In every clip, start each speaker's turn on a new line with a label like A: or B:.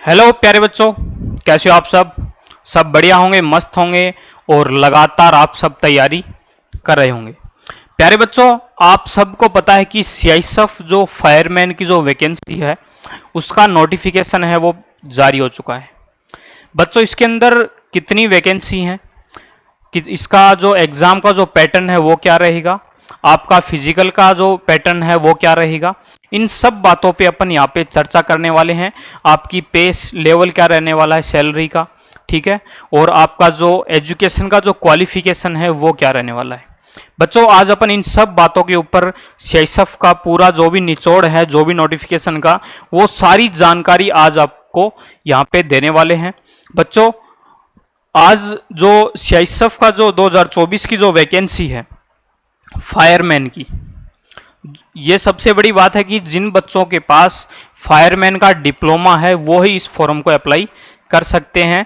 A: Hello प्यारे बच्चों, कैसे हो आप सब बढ़िया होंगे, मस्त होंगे और लगातार आप सब तैयारी कर रहे होंगे। प्यारे बच्चों, आप सबको पता है कि सीआईएसएफ जो फायरमैन की जो वैकेंसी है उसका नोटिफिकेशन है वो जारी हो चुका है। बच्चों, इसके अंदर कितनी वैकेंसी हैं, कि इसका जो एग्ज़ाम का जो पैटर्न है वो क्या रहेगा, आपका फिजिकल का जो पैटर्न है वो क्या रहेगा, इन सब बातों पे अपन यहाँ पे चर्चा करने वाले हैं। आपकी पे लेवल क्या रहने वाला है सैलरी का, ठीक है, और आपका जो एजुकेशन का जो क्वालिफिकेशन है वो क्या रहने वाला है। बच्चों, आज अपन इन सब बातों के ऊपर सीआईएसएफ का पूरा जो भी निचोड़ है, जो भी नोटिफिकेशन का, वो सारी जानकारी आज आपको यहाँ पे देने वाले हैं। बच्चों, आज जो सीआईएसएफ का जो 2024 की जो वैकेंसी है फायरमैन की, ये सबसे बड़ी बात है कि जिन बच्चों के पास फायरमैन का डिप्लोमा है वो ही इस फॉर्म को अप्लाई कर सकते हैं,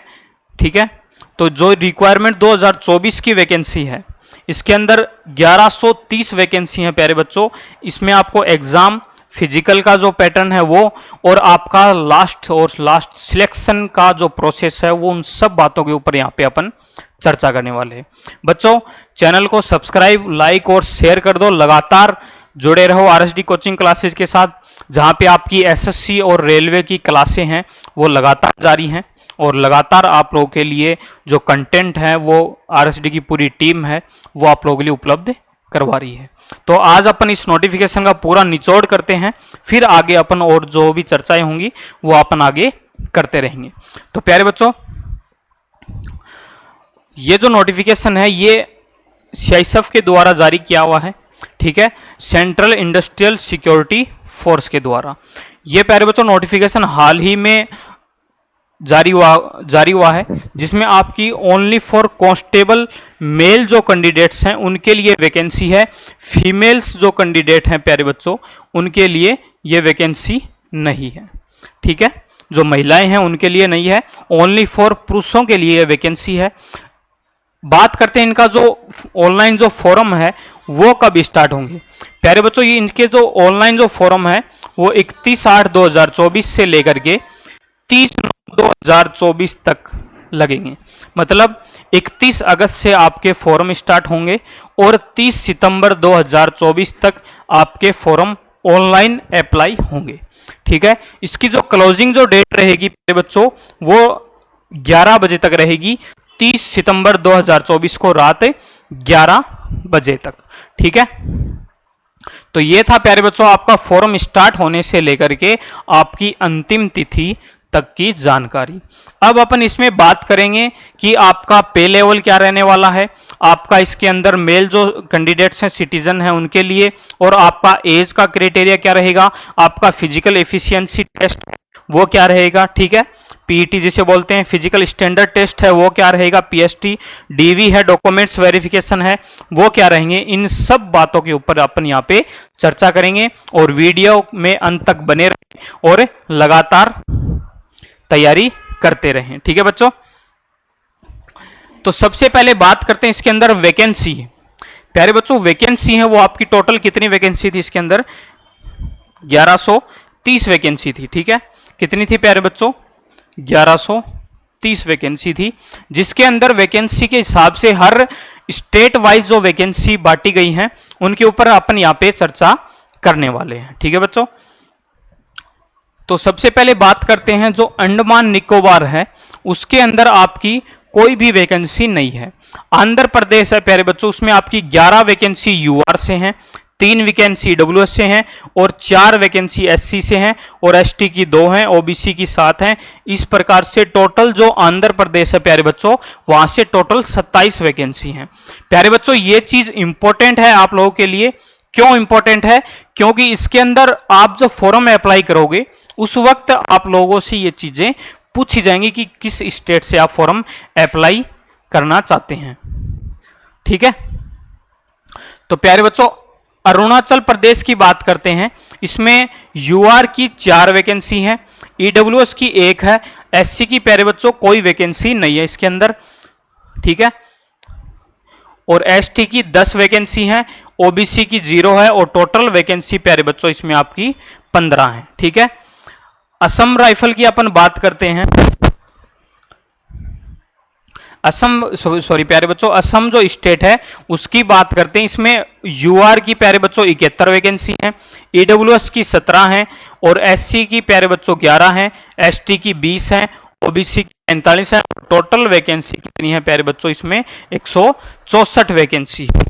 A: ठीक है। तो जो रिक्वायरमेंट 2024 की वैकेंसी है, इसके अंदर 1130 वैकेंसी हैं प्यारे बच्चों। इसमें आपको एग्जाम, फिजिकल का जो पैटर्न है वो, और आपका लास्ट सिलेक्शन का जो प्रोसेस है वो, उन सब बातों के ऊपर यहाँ पे अपन चर्चा करने वाले हैं। बच्चों, चैनल को सब्सक्राइब, लाइक और शेयर कर दो। लगातार जुड़े रहो आरएसडी कोचिंग क्लासेज के साथ, जहाँ पे आपकी एसएससी और रेलवे की क्लासें हैं वो लगातार जारी हैं, और लगातार आप लोगों के लिए जो कंटेंट है वो आरएसडी की पूरी टीम है वो आप लोगों के लिए उपलब्ध करवा रही है। तो आज अपन इस नोटिफिकेशन का पूरा निचोड़ करते हैं, फिर आगे अपन और जो भी चर्चाएं होंगी वो अपन आगे करते रहेंगे। तो प्यारे बच्चों, ये जो नोटिफिकेशन है ये सीआईएसएफ के द्वारा जारी किया हुआ है, ठीक है, सेंट्रल इंडस्ट्रियल सिक्योरिटी फोर्स के द्वारा। ये प्यारे बच्चों नोटिफिकेशन हाल ही में जारी हुआ है, जिसमें आपकी ओनली फॉर कांस्टेबल मेल जो कैंडिडेट्स हैं उनके लिए वैकेंसी है। फीमेल्स जो कैंडिडेट हैं प्यारे बच्चों, उनके लिए ये वैकेंसी नहीं है, ठीक है। जो महिलाएं हैं उनके लिए नहीं है, ओनली फॉर पुरुषों के लिए वैकेंसी है। बात करते हैं इनका जो ऑनलाइन जो फॉर्म है वो कब स्टार्ट होंगे। प्यारे बच्चों, ये इनके जो ऑनलाइन जो फॉर्म है वो 31/8/2024 से लेकर के 30/9/2024 तक लगेंगे। मतलब 31 अगस्त से आपके फॉर्म स्टार्ट होंगे और 30 सितंबर 2024 तक आपके फॉर्म ऑनलाइन अप्लाई होंगे, ठीक है। इसकी जो क्लोजिंग जो डेट रहेगी प्यारे बच्चों वो 11 बजे तक रहेगी, 30 सितंबर 2024 को रात 11 बजे तक, ठीक है। तो ये था प्यारे बच्चों आपका फॉर्म स्टार्ट होने से लेकर के आपकी अंतिम तिथि तक की जानकारी। अब अपन इसमें बात करेंगे कि आपका पे लेवल क्या रहने वाला है, आपका इसके अंदर मेल जो कैंडिडेट्स हैं, सिटीजन हैं, उनके लिए, और आपका एज का क्राइटेरिया क्या रहेगा, आपका फिजिकल एफिशिएंसी टेस्ट वो क्या रहेगा, ठीक है, पीईटी जिसे बोलते हैं, फिजिकल स्टैंडर्ड टेस्ट है वो क्या रहेगा, पीएसटी, डीवी है, डॉक्यूमेंट्स वेरिफिकेशन है वो क्या रहेंगे। इन सब बातों के ऊपर अपन यहाँ पे चर्चा करेंगे, और वीडियो में अंत तक बने रहें और लगातार तैयारी करते रहें, ठीक है बच्चों। तो सबसे पहले बात करते हैं इसके अंदर वैकेंसी। प्यारे बच्चों, वैकेंसी है वो आपकी टोटल कितनी वैकेंसी थी इसके अंदर, 1130 वैकेंसी थी, ठीक है। कितनी थी प्यारे बच्चों, 1130 वैकेंसी थी, जिसके अंदर वैकेंसी के हिसाब से हर स्टेट वाइज जो वैकेंसी बांटी गई हैं उनके ऊपर अपन यहाँ पे चर्चा करने वाले हैं, ठीक है बच्चों। तो सबसे पहले बात करते हैं जो अंडमान निकोबार है उसके अंदर आपकी कोई भी वैकेंसी नहीं है। आंध्र प्रदेश है प्यारे बच्चों, उसमें आपकी 11 वैकेंसी यूआर से हैं, 3 वैकेंसी डब्ल्यूएस से हैं और 4 वैकेंसी एससी से हैं, और एसटी की 2 हैं, ओबीसी की 7 हैं। इस प्रकार से टोटल जो आंध्र प्रदेश है प्यारे बच्चों वहां से टोटल 27 वैकेंसी हैं। प्यारे बच्चों, ये चीज इंपॉर्टेंट है आप लोगों के लिए। क्यों इंपॉर्टेंट है, क्योंकि इसके अंदर आप जब फॉर्म अप्लाई करोगे उस वक्त आप लोगों से ये चीजें पूछी जाएंगी कि किस स्टेट से आप फॉर्म अप्लाई करना चाहते हैं, ठीक है। तो प्यारे बच्चों, अरुणाचल प्रदेश की बात करते हैं, इसमें यूआर की 4 वैकेंसी है, ईडब्ल्यूएस की 1 है, एससी की प्यारे बच्चों कोई वैकेंसी नहीं है इसके अंदर, ठीक है, और एसटी की 10 वैकेंसी है, ओबीसी की 0 है, और टोटल वैकेंसी प्यारे बच्चों इसमें आपकी 15 है, ठीक है। असम राइफल की अपन बात करते हैं। असम, सॉरी प्यारे बच्चों, असम जो स्टेट है उसकी बात करते हैं। इसमें यूआर की प्यारे बच्चों 71 वैकेंसी है, ईडब्ल्यूएस की 17 है, और एससी की प्यारे बच्चों 11 है, एसटी की 20 है, ओबीसी की 45 है। टोटल वैकेंसी कितनी है प्यारे बच्चों? इसमें 164 वैकेंसी है।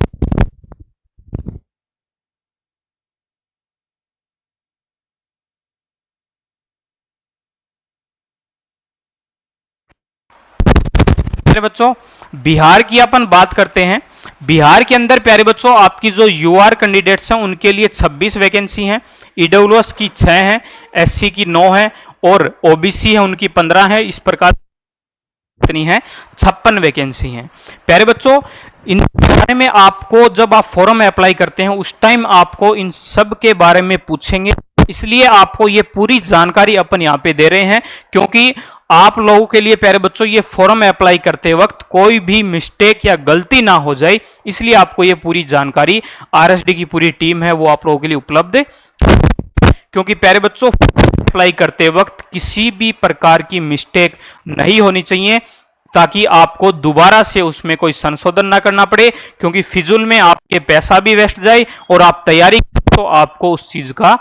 A: प्यारे बच्चों बिहार की अपन बात करते हैं। बिहार के अंदर प्यारे बच्चों आपकी जो यूआर कैंडिडेट्स हैं उनके लिए 26 वैकेंसी हैं, ईडब्ल्यूएस की 6 है, एससी की 9 है, और ओबीसी है उनकी 15 है। इस प्रकार कितनी है? 56 वैकेंसी हैं। प्यारे बच्चों इन बारे में आपको जब आप फॉर्म अप्लाई करते हैं उस टाइम आपको इन सब के बारे में पूछेंगे, इसलिए आपको ये पूरी जानकारी अपन यहाँ पे दे रहे हैं, क्योंकि आप लोगों के लिए प्यारे बच्चों ये फॉर्म अप्लाई करते वक्त कोई भी मिस्टेक या गलती ना हो जाए, इसलिए आपको ये पूरी जानकारी आरएसडी की पूरी टीम है वो आप लोगों के लिए उपलब्ध है। क्योंकि प्यारे बच्चों अप्लाई करते वक्त किसी भी प्रकार की मिस्टेक नहीं होनी चाहिए, ताकि आपको दोबारा से उसमें कोई संशोधन ना करना पड़े, क्योंकि फिजूल में आपके पैसा भी वेस्ट जाए और आप तैयारी तो आपको उस चीज का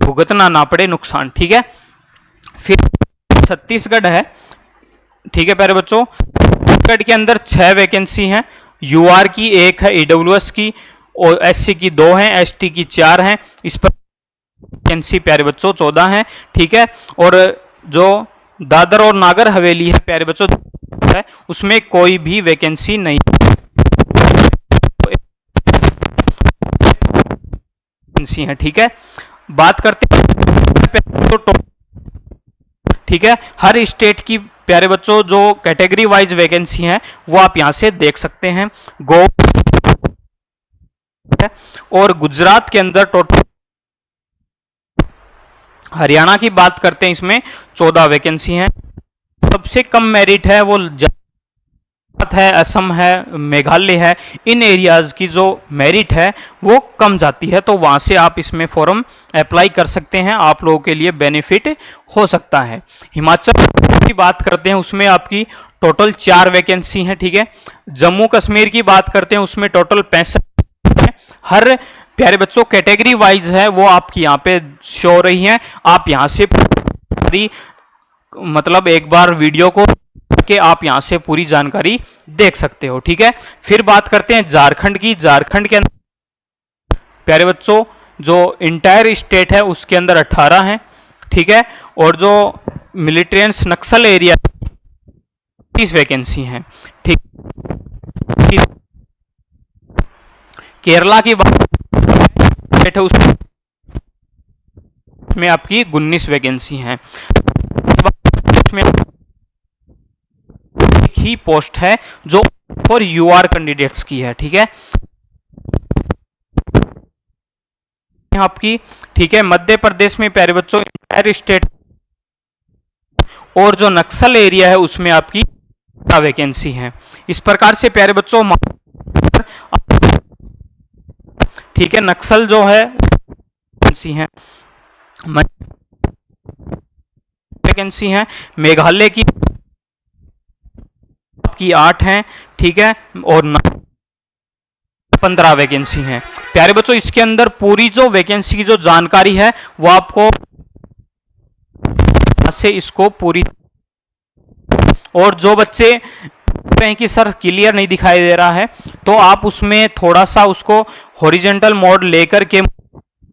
A: भुगतना ना पड़े नुकसान। ठीक है, फिर छत्तीसगढ़ है। ठीक है प्यारे बच्चों, छत्तीसगढ़ के अंदर 6 वैकेंसी हैं, यूआर की 1 है, ईडब्ल्यूएस की और एससी की 2 हैं, एसटी की 4 हैं। इस पर वैकेंसी प्यारे बच्चों 14 है। ठीक है, और जो दादर और नागर हवेली है प्यारे बच्चों है उसमें कोई भी वैकेंसी नहीं है। ठीक है, बात करते हैं तो ठीक है, हर स्टेट की प्यारे बच्चों जो कैटेगरी वाइज वैकेंसी है वो आप यहां से देख सकते हैं। और गुजरात के अंदर टोटल, हरियाणा की बात करते हैं इसमें 14 वैकेंसी हैं। सबसे कम मेरिट है वो है, असम है, मेघालय है, इन एरियाज की जो मेरिट है वो कम जाती है, तो वहां से आप इसमें फॉर्म अप्लाई कर सकते हैं, आप लोगों के लिए बेनिफिट हो सकता है। हिमाचल की बात करते हैं उसमें आपकी टोटल 4 वैकेंसी हैं। ठीक है, जम्मू कश्मीर की बात करते हैं उसमें टोटल 65 है। हर प्यारे बच्चों कैटेगरी वाइज है वो आपकी यहाँ पे शो हो रही है, आप यहाँ से मतलब एक बार वीडियो को के आप यहां से पूरी जानकारी देख सकते हो। ठीक है, फिर बात करते हैं झारखंड की। झारखंड के अंदर प्यारे बच्चों जो इंटायर स्टेट है उसके अंदर 18 है। ठीक है, और जो मिलिटेंट्स नक्सल एरिया 30 वैकेंसी हैं। ठीक, केरला की बात है उसमें आपकी 19 वैकेंसी हैं। इसमें ही पोस्ट है जो फॉर यूआर कैंडिडेट्स की है। ठीक है, आपकी ठीक है, मध्य प्रदेश में प्यारे बच्चों इंटायर स्टेट और जो नक्सल एरिया है उसमें आपकी वैकेंसी है। इस प्रकार से प्यारे बच्चों ठीक है, नक्सल जो है वैकेंसी है, वैकेंसी है, मेघालय की 8 हैं। ठीक है, और 15 वैकेंसी हैं। प्यारे बच्चों इसके अंदर पूरी जो वैकेंसी की जो जानकारी है वो आपको से इसको पूरी, और जो बच्चे कहें कि सर क्लियर नहीं दिखाई दे रहा है तो आप उसमें थोड़ा सा उसको हॉरिजेंटल मोड लेकर के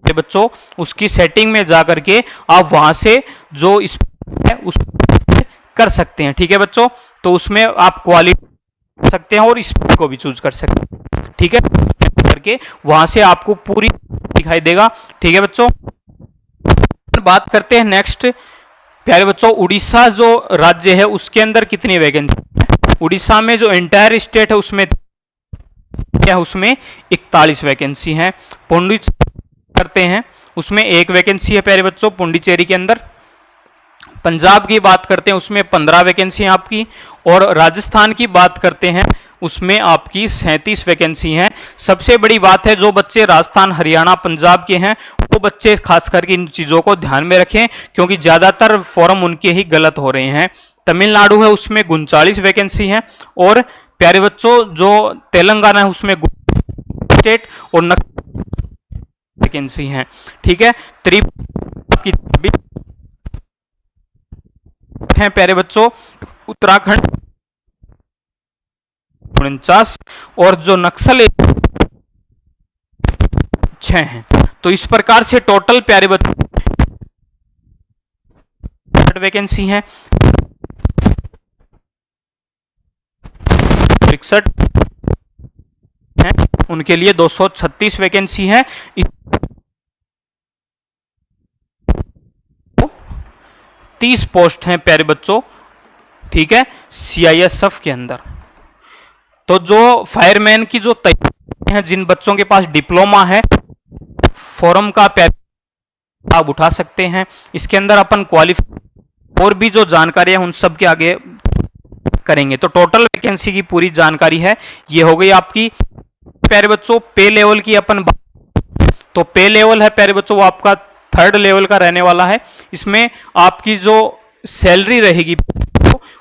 A: बच्चों उसकी सेटिंग में जाकर के आप वहां से जो इस है उस कर सकते हैं। ठीक है बच्चों, तो उसमें आप क्वालिटी सकते हैं और स्पीड को भी चूज कर सकते हैं। ठीक है, करके वहां से आपको पूरी दिखाई देगा। ठीक है बच्चों, बात करते हैं नेक्स्ट प्यारे बच्चों उड़ीसा जो राज्य है उसके अंदर कितनी वैकेंसी है। उड़ीसा में जो एंटायर स्टेट है उसमें क्या, उसमें 41 वैकेंसी है। पुडुचेरी करते हैं उसमें 1 वैकेंसी है प्यारे बच्चों पुडुचेरी के अंदर। पंजाब की बात करते हैं उसमें 15 वैकेंसी है आपकी, और राजस्थान की बात करते हैं उसमें आपकी 37 वैकेंसी हैं। सबसे बड़ी बात है जो बच्चे राजस्थान हरियाणा पंजाब के हैं वो वो बच्चे खास करके इन चीजों को ध्यान में रखें, क्योंकि ज्यादातर फॉर्म उनके ही गलत हो रहे हैं। तमिलनाडु है उसमें 39 वैकेंसी है, और प्यारे बच्चों जो तेलंगाना है उसमें स्टेट और वैकेंसी है। ठीक है, त्रिपुरा की है प्यारे बच्चों, उत्तराखंड 49, और जो नक्सल 6 हैं। तो इस प्रकार से टोटल प्यारे बच्चों वैकेंसी है, 61 है, उनके लिए 236 वैकेंसी है। 30 पोस्ट हैं प्यारे बच्चों, ठीक है, सीआईएसएफ के अंदर। तो जो फायरमैन की जो तैयारी है, जिन बच्चों के पास डिप्लोमा है, फॉर्म का लाभ उठा सकते हैं। इसके अंदर अपन क्वालिफाई और भी जो जानकारी है उन सब के आगे करेंगे। तो टोटल वैकेंसी की पूरी जानकारी है, ये हो गई आपकी प्यारे बच्चों। पे लेवल की अपन तो पे लेवल है प्यारे बच्चों, वो आपका 3rd लेवल का रहने वाला है। इसमें आपकी जो सैलरी रहेगी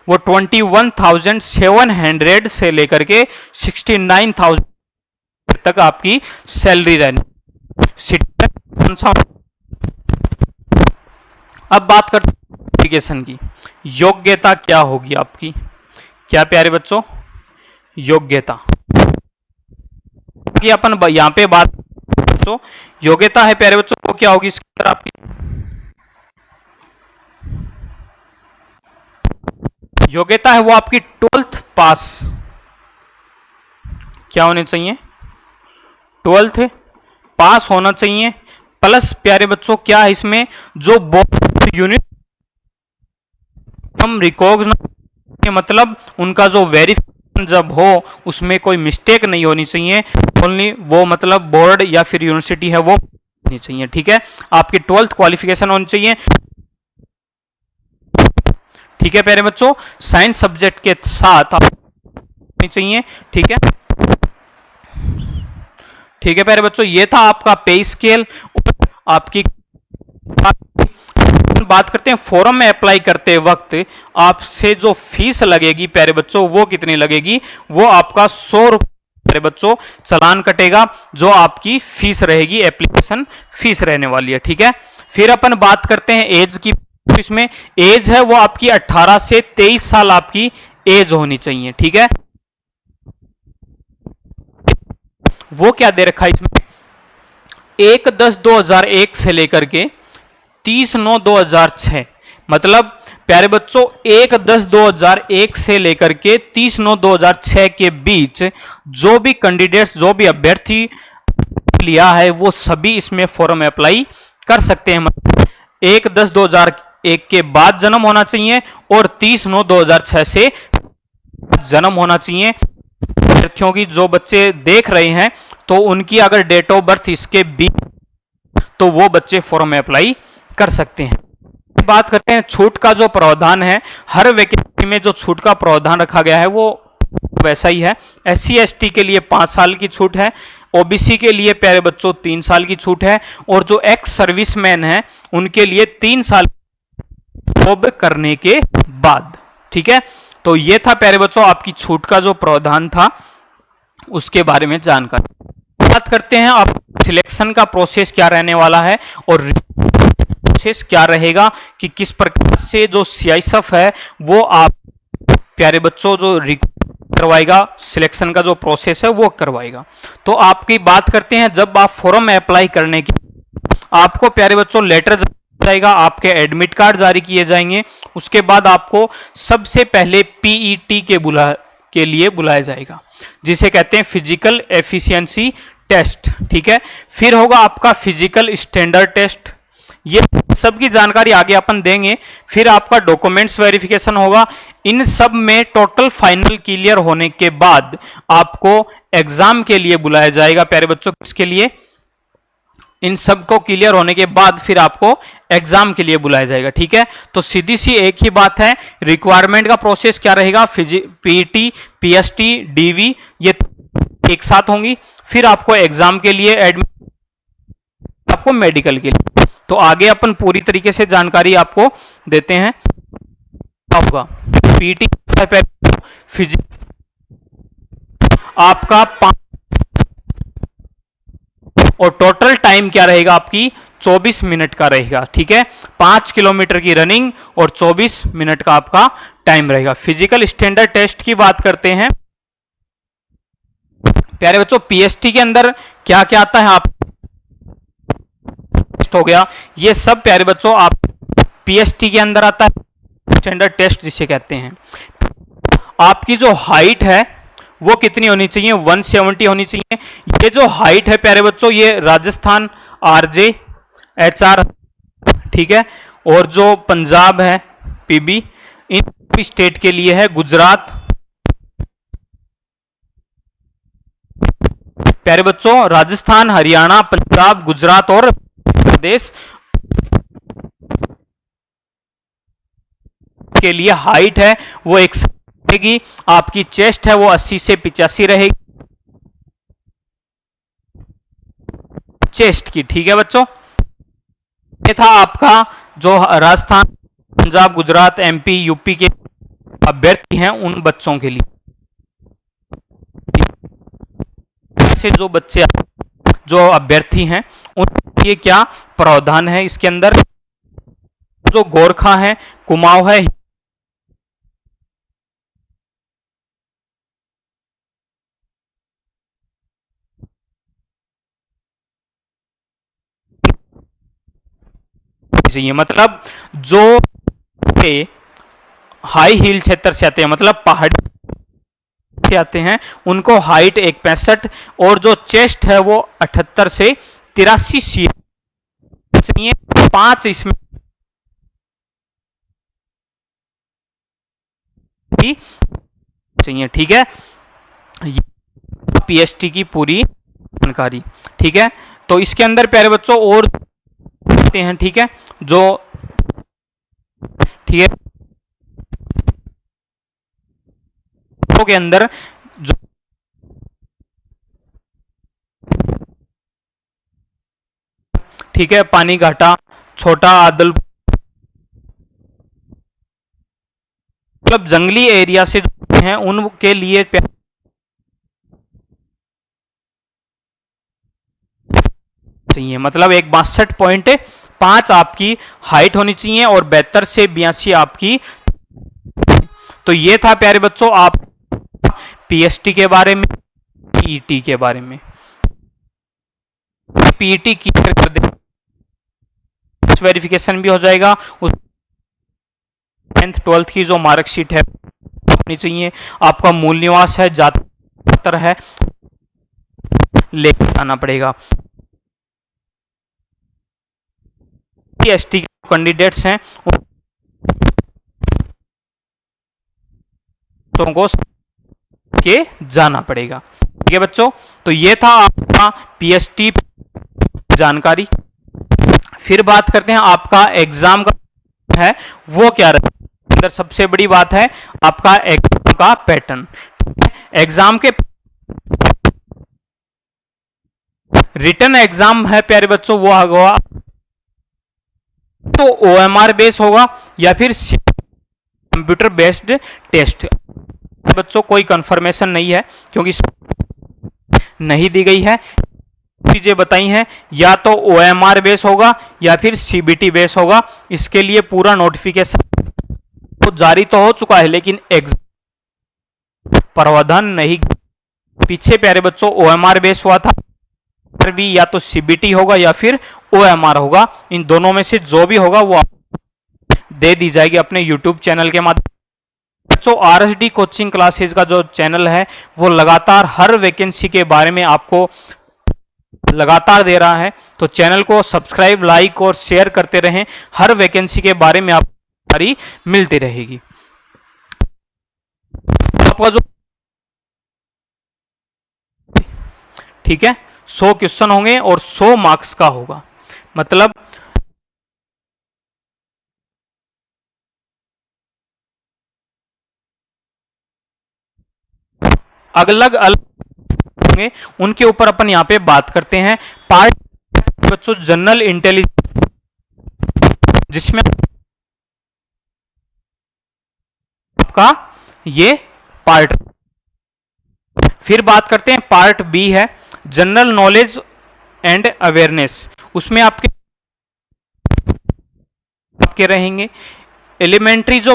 A: वो 21,700 से लेकर के 69,000 तक आपकी सैलरी रहनी। अब बात करते हैं एप्लीकेशन की। योग्यता क्या होगी आपकी, क्या प्यारे बच्चों, योग्यता की अपन यहां पे बात बच्चों, योग्यता है प्यारे बच्चों, वो क्या होगी इसके अंदर आपकी योग्यता है, वो आपकी 12th पास क्या होने चाहिए, 12th पास होना चाहिए। प्लस प्यारे बच्चों क्या है इसमें, जो बोर्ड यूनिट हम रिकॉग्नाइज, मतलब उनका जो वेरिफिकेशन जब हो उसमें कोई मिस्टेक नहीं होनी चाहिए। ओनली वो मतलब बोर्ड या फिर यूनिवर्सिटी है वो होनी चाहिए। ठीक है, आपकी 12th क्वालिफिकेशन होनी चाहिए। ठीक है प्यारे बच्चों, साइंस सब्जेक्ट के साथ होनी चाहिए। ठीक है, ठीक है प्यारे बच्चों, ये था आपका पे स्केल। आपकी बात करते हैं फॉर्म में अप्लाई करते वक्त आपसे जो फीस लगेगी प्यारे बच्चों, वो कितनी लगेगी, वो आपका 100 रुपये प्यारे बच्चों चालान कटेगा, जो आपकी फीस रहेगी, एप्लीकेशन फीस रहने वाली है। ठीक है, फिर अपन बात करते हैं एज की। इसमें एज है वो आपकी 18 से 23 साल आपकी एज होनी चाहिए। ठीक है, वो क्या दे रखा है इसमें, 1/10/2001 से लेकर के 30/9/2006, मतलब प्यारे बच्चों 1/10/2001 से लेकर के 30/9/2006 के बीच जो भी कैंडिडेट्स, जो भी अभ्यर्थी लिया है, वो सभी इसमें फॉर्म अप्लाई कर सकते हैं। 1/10/2001 के बाद जन्म होना चाहिए और 30/9/2006 से जन्म होना चाहिए। विद्यार्थियों की जो बच्चे देख रहे हैं तो उनकी अगर डेट ऑफ बर्थ इसके बीच, तो वो बच्चे फॉर्म में अप्लाई कर सकते हैं। बात करते हैं छूट का जो प्रावधान है, हर वैकेंसी में जो छूट का प्रावधान रखा गया है वो वैसा ही है। SC ST के लिए 5 साल की छूट है, OBC के लिए प्यारे बच्चों 3 साल की छूट है, और जो एक्स सर्विसमैन है उनके लिए 3 साल जॉब करने के बाद। ठीक है, तो ये था प्यारे बच्चों आपकी छूट का जो प्रावधान था उसके बारे में जानकारी। बात करते हैं आप सिलेक्शन का प्रोसेस क्या रहने वाला है और प्रोसेस क्या रहेगा, कि किस प्रकार से जो CISF है वो आप प्यारे बच्चों जो करवाएगा, सिलेक्शन का जो प्रोसेस है वो करवाएगा। तो आपकी बात करते हैं, जब आप फॉर्म में अप्लाई करने की, आपको प्यारे बच्चों लेटर जाएगा, आपके एडमिट कार्ड जारी किए जाएंगे। उसके बाद आपको सबसे पहले PET के लिए बुलाया जाएगा, जिसे कहते हैं फिजिकल एफिशिएंसी टेस्ट। ठीक है, फिर होगा आपका फिजिकल स्टैंडर्ड टेस्ट, ये सबकी जानकारी आगे अपन देंगे। फिर आपका डॉक्यूमेंट्स वेरिफिकेशन होगा। इन सब में टोटल फाइनल क्लियर होने के बाद आपको एग्जाम के लिए बुलाया जाएगा प्यारे बच्चों। किसके लिए, इन सब को क्लियर होने के बाद फिर आपको एग्जाम के लिए बुलाया जाएगा। ठीक है, तो सीधी सी एक ही बात है, रिक्वायरमेंट का प्रोसेस क्या रहेगा, PET PST DV ये एक साथ होंगी। फिर आपको एग्जाम के लिए आपको मेडिकल के लिए। तो आगे अपन पूरी तरीके से जानकारी आपको देते हैं। होगा पीटी फिजिक्स आपका 5 और टोटल टाइम क्या रहेगा आपकी 24 मिनट का रहेगा। ठीक है, 5 किलोमीटर की रनिंग और 24 मिनट का आपका टाइम रहेगा। फिजिकल स्टैंडर्ड टेस्ट की बात करते हैं प्यारे बच्चों। पीएसटी के अंदर क्या क्या आता है, आप हो गया ये सब प्यारे बच्चों आप पीएसटी के अंदर आता है। स्टैंडर्ड टेस्ट जिसे कहते हैं, आपकी जो हाइट है वो कितनी होनी चाहिए, 170 होनी चाहिए। ये जो हाइट है प्यारे बच्चों ये राजस्थान आरजे एचआर, ठीक है, और जो पंजाब है पीबी, इन स्टेट के लिए है। गुजरात प्यारे बच्चों राजस्थान, हरियाणा, पंजाब, गुजरात और प्रदेश के लिए हाइट है वो 160 रहेगी। आपकी चेस्ट है वो 80 से 85 रहेगी चेस्ट की। ठीक है बच्चों, ये था आपका जो राजस्थान, पंजाब, गुजरात, एमपी, यूपी के अभ्यर्थी हैं उन बच्चों के लिए। से जो बच्चे जो अभ्यर्थी हैं उनके लिए क्या प्रावधान है इसके अंदर, जो गोरखा है, कुमाऊं है, चाहिए। मतलब जो हाई हिल क्षेत्र से आते हैं, मतलब पहाड़ी से आते हैं, उनको हाइट 165 और जो चेस्ट है वो 78 से 83 सी चाहिए। 5 इसमें चाहिए। ठीक है, पीएसटी की पूरी जानकारी। ठीक है, तो इसके अंदर प्यारे बच्चों और हैं, ठीक है, जो ठीक है के अंदर जो ठीक है पानी घाटा, छोटा आदल, मतलब जंगली एरिया से जो हैं उनके लिए चाहिए। मतलब 162.5 आपकी हाइट होनी चाहिए और 72 से 82 आपकी। तो ये था प्यारे बच्चों आप पीएसटी के बारे में, पीईटी के बारे में। पीईटी क्लियर कर दे, वेरिफिकेशन भी हो जाएगा। उस 10th 12th की जो मार्कशीट है होनी चाहिए। आपका मूल निवास है, जातर है, लेकर आना पड़ेगा। एसटी कैंडिडेट्स हैं उनको के जाना पड़ेगा। ठीक है बच्चों, तो ये था आपका पीएसटी जानकारी। फिर बात करते हैं आपका एग्जाम का है वो क्या रहा। अंदर सबसे बड़ी बात है आपका एग्जाम का पैटर्न। एग्जाम के रिटन एग्जाम है प्यारे बच्चों वो होगा तो ओएमआर बेस होगा या फिर कंप्यूटर बेस्ड टेस्ट। बच्चों कोई कंफर्मेशन नहीं है क्योंकि नहीं दी गई है, चीजें बताई हैं, या तो ओएमआर बेस होगा या फिर सीबीटी बेस होगा। इसके लिए पूरा नोटिफिकेशन तो जारी तो हो चुका है लेकिन एग्जाम प्रावधान नहीं। पीछे प्यारे बच्चों ओएमआर बेस हुआ था, भी या तो सीबीटी होगा या फिर ओएमआर होगा। इन दोनों में से जो भी होगा वो दे दी जाएगी अपने यूट्यूब चैनल के माध्यम। बच्चों आरएसडी कोचिंग क्लासेज का जो चैनल है वो लगातार हर वैकेंसी के बारे में आपको लगातार दे रहा है, तो चैनल को सब्सक्राइब, लाइक और शेयर करते रहें। हर वैकेंसी के बारे में आपको जानकारी मिलती रहेगी। आपका जो ठीक है 100 क्वेश्चन होंगे और 100 मार्क्स का होगा। मतलब अलग अलग होंगे, उनके ऊपर अपन यहाँ पे बात करते हैं। पार्ट बच्चों जनरल इंटेलिजेंस, जिसमें आपका ये पार्ट। फिर बात करते हैं पार्ट बी है जनरल नॉलेज एंड अवेयरनेस। उसमें आपके रहेंगे एलिमेंट्री जो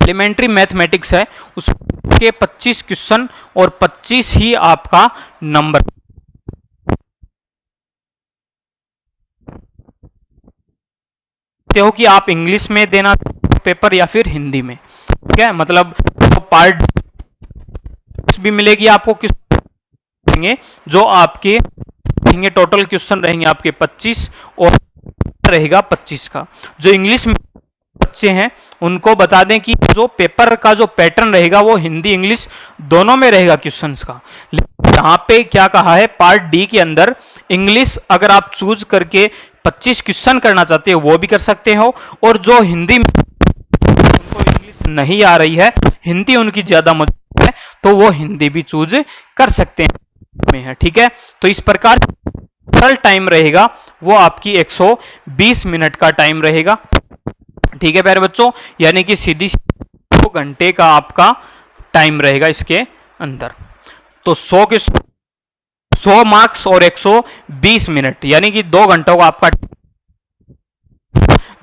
A: एलिमेंट्री मैथमेटिक्स है उसके 25 क्वेश्चन और 25 ही आपका नंबर हो कि आप इंग्लिश में देना पेपर या फिर हिंदी में। ठीक है, मतलब तो पार्ट भी मिलेगी आपको किस देंगे जो आपके रहेंगे, टोटल क्वेश्चन रहेंगे आपके 25 और रहेगा 25 का। जो इंग्लिश में बच्चे हैं उनको बता दें कि जो पेपर का जो पैटर्न रहेगा वो हिंदी इंग्लिश दोनों में रहेगा क्वेश्चंस का। यहाँ पे क्या कहा है पार्ट डी के अंदर, इंग्लिश अगर आप चूज करके 25 क्वेश्चन करना चाहते हो वो भी कर सकते हो, और जो हिंदी में उनको इंग्लिश नहीं आ रही है, हिंदी उनकी ज्यादा मजबूत है, तो वो हिंदी भी चूज कर सकते हैं। ठीक है, तो इस प्रकार टोटल टाइम रहेगा वो आपकी 120 मिनट का टाइम रहेगा। ठीक है प्यारे बच्चों, यानी कि सीधी 2 घंटे का आपका टाइम रहेगा इसके अंदर। तो 100 मार्क्स और 120 मिनट, यानी कि 2 घंटों का आपका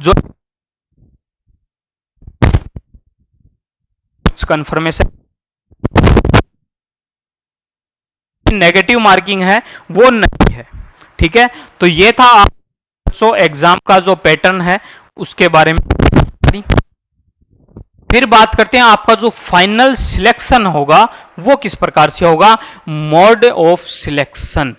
A: जो कंफर्मेशन नेगेटिव मार्किंग है वो नहीं है। ठीक है, तो ये था बच्चों एग्जाम का जो पैटर्न है उसके बारे में। फिर बात करते हैं आपका जो फाइनल सिलेक्शन होगा वो किस प्रकार से होगा, मोड ऑफ सिलेक्शन।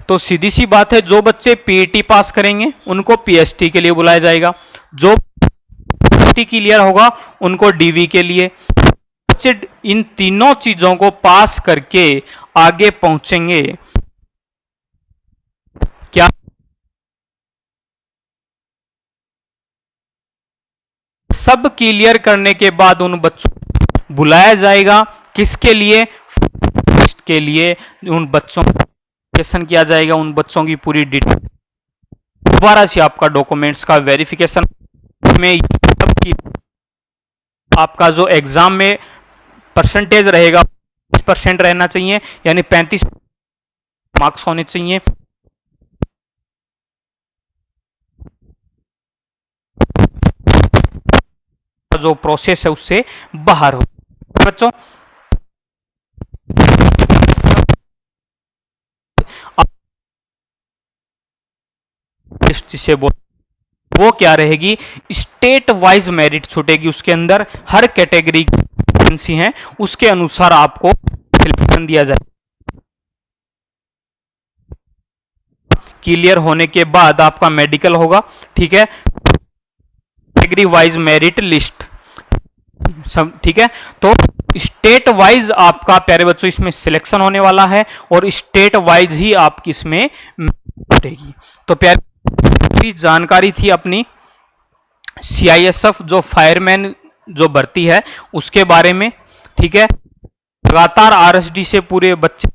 A: तो सीधी सी बात है, जो बच्चे पीईटी पास करेंगे उनको पीएचटी के लिए बुलाया जाएगा, जो पीईटी क्लियर होगा उनको डीवी के लिए। बच्चे इन तीनों चीजों को पास करके आगे पहुंचेंगे, क्या सब क्लियर करने के बाद उन बच्चों को बुलाया जाएगा किसके लिए, के लिए उन बच्चों वेरिफिकेशन किया जाएगा, उन बच्चों की पूरी डिटेल दोबारा से आपका डॉक्यूमेंट्स का वेरिफिकेशन में आपका जो एग्जाम में परसेंटेज रहेगा 35% रहना चाहिए, यानी 35 मार्क्स होने चाहिए। जो प्रोसेस है उससे बाहर हो बच्चों। जिसे वो क्या रहेगी, स्टेट वाइज मेरिट छूटेगी, उसके अंदर हर कैटेगरी की वैकेंसी है उसके अनुसार आपको सिलेक्शन दिया जाए। क्लियर होने के बाद आपका मेडिकल होगा। ठीक है, कैटेगरी वाइज मेरिट लिस्ट सब ठीक है। तो स्टेट वाइज आपका प्यारे बच्चों इसमें सिलेक्शन होने वाला है और स्टेट वाइज ही आपकी इसमें मिलेगी। तो प्यारी जानकारी थी अपनी सीआईएसएफ जो फायरमैन जो भर्ती है उसके बारे में। ठीक है, लगातार आरएसडी से पूरे बच्चे,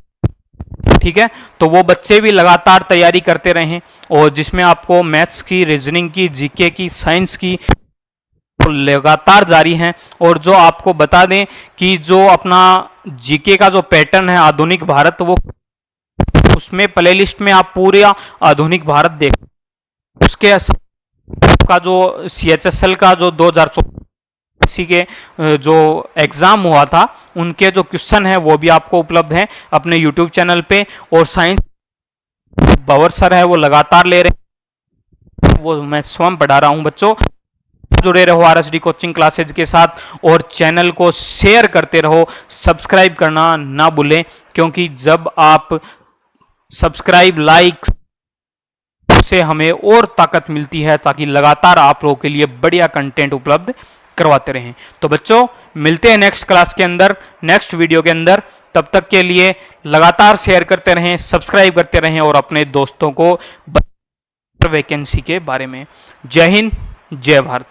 A: ठीक है, तो वो बच्चे भी लगातार तैयारी करते रहें, और जिसमें आपको मैथ्स की, रीजनिंग की, जीके की, साइंस की लगातार जारी हैं। और जो आपको बता दें कि जो अपना जीके का जो पैटर्न है आधुनिक भारत, वो उसमें प्ले लिस्ट में आप पूरे आधुनिक भारत देख, उसके का जो सीएचएसएल का जो 2024 के जो एग्जाम हुआ था उनके जो क्वेश्चन है वो भी आपको उपलब्ध हैं अपने यूट्यूब चैनल पे। और साइंस भवर सर है वो लगातार ले रहे हैं, वो मैं स्वयं पढ़ा रहा हूं बच्चों। जुड़े रहो आरएसडी कोचिंग क्लासेज के साथ और चैनल को शेयर करते रहो, सब्सक्राइब करना ना भूलें, क्योंकि जब आप सब्सक्राइब लाइक से हमें और ताकत मिलती है ताकि लगातार आप लोगों के लिए बढ़िया कंटेंट उपलब्ध करवाते रहें। तो बच्चों मिलते हैं नेक्स्ट क्लास के अंदर, नेक्स्ट वीडियो के अंदर। तब तक के लिए लगातार शेयर करते रहें, सब्सक्राइब करते रहें और अपने दोस्तों को वैकेंसी के बारे में। जय हिंद, जय भारत।